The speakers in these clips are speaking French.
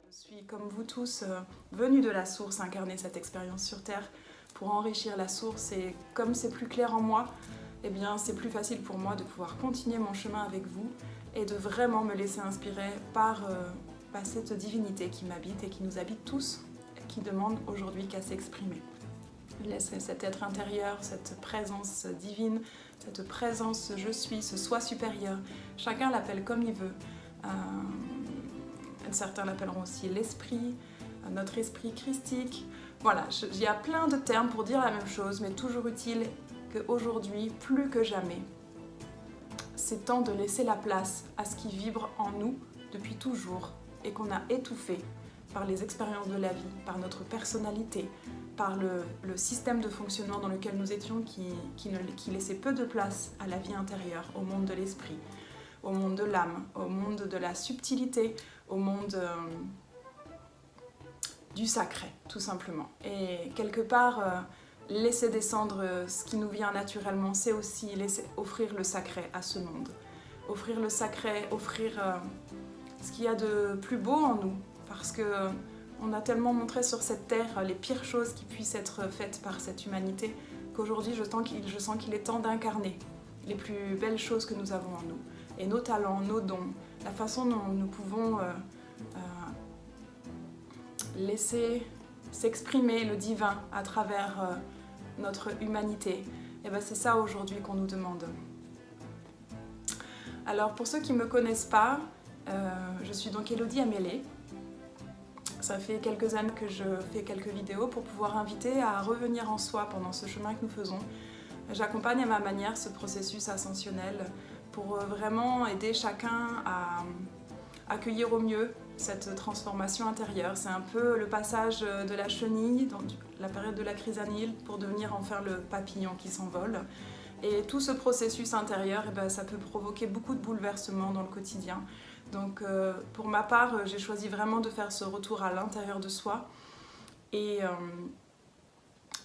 Je suis, comme vous tous, venue de la source incarner cette expérience sur Terre pour enrichir la source, et comme c'est plus clair en moi, eh bien c'est plus facile pour moi de pouvoir continuer mon chemin avec vous et de vraiment me laisser inspirer par cette divinité qui m'habite et qui nous habite tous, et qui demande aujourd'hui qu'à s'exprimer. Laisser cet être intérieur, cette présence divine, cette présence je suis, ce soi supérieur, chacun l'appelle comme il veut. Certains l'appelleront aussi l'esprit, notre esprit christique. Voilà, il y a plein de termes pour dire la même chose, mais toujours utile qu'aujourd'hui, plus que jamais, c'est temps de laisser la place à ce qui vibre en nous depuis toujours et qu'on a étouffé par les expériences de la vie, par notre personnalité, par le système de fonctionnement dans lequel nous étions qui laissait peu de place à la vie intérieure, au monde de l'esprit, au monde de l'âme, au monde de la subtilité, au monde du sacré, tout simplement. Et quelque part, laisser descendre ce qui nous vient naturellement, c'est aussi offrir le sacré à ce monde. Offrir le sacré, offrir ce qu'il y a de plus beau en nous, parce que on a tellement montré sur cette terre les pires choses qui puissent être faites par cette humanité, qu'aujourd'hui je sens qu'il est temps d'incarner les plus belles choses que nous avons en nous, et nos talents, nos dons, la façon dont nous pouvons laisser s'exprimer le divin à travers notre humanité. Et bien c'est ça aujourd'hui qu'on nous demande. Alors pour ceux qui ne me connaissent pas, je suis donc Élodie Amélé. Ça fait quelques années que je fais quelques vidéos pour pouvoir inviter à revenir en soi pendant ce chemin que nous faisons. J'accompagne à ma manière ce processus ascensionnel pour vraiment aider chacun à accueillir au mieux cette transformation intérieure. C'est un peu le passage de la chenille, dans la période de la chrysanthème, pour devenir enfin le papillon qui s'envole. Et tout ce processus intérieur, eh ben, ça peut provoquer beaucoup de bouleversements dans le quotidien. Donc pour ma part, j'ai choisi vraiment de faire ce retour à l'intérieur de soi. Et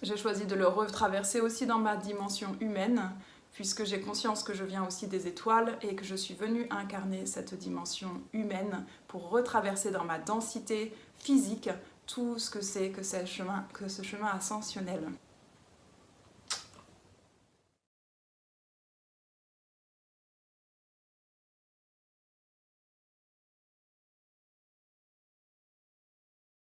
j'ai choisi de le retraverser aussi dans ma dimension humaine, puisque j'ai conscience que je viens aussi des étoiles et que je suis venue incarner cette dimension humaine pour retraverser dans ma densité physique tout ce que c'est que ce chemin ascensionnel.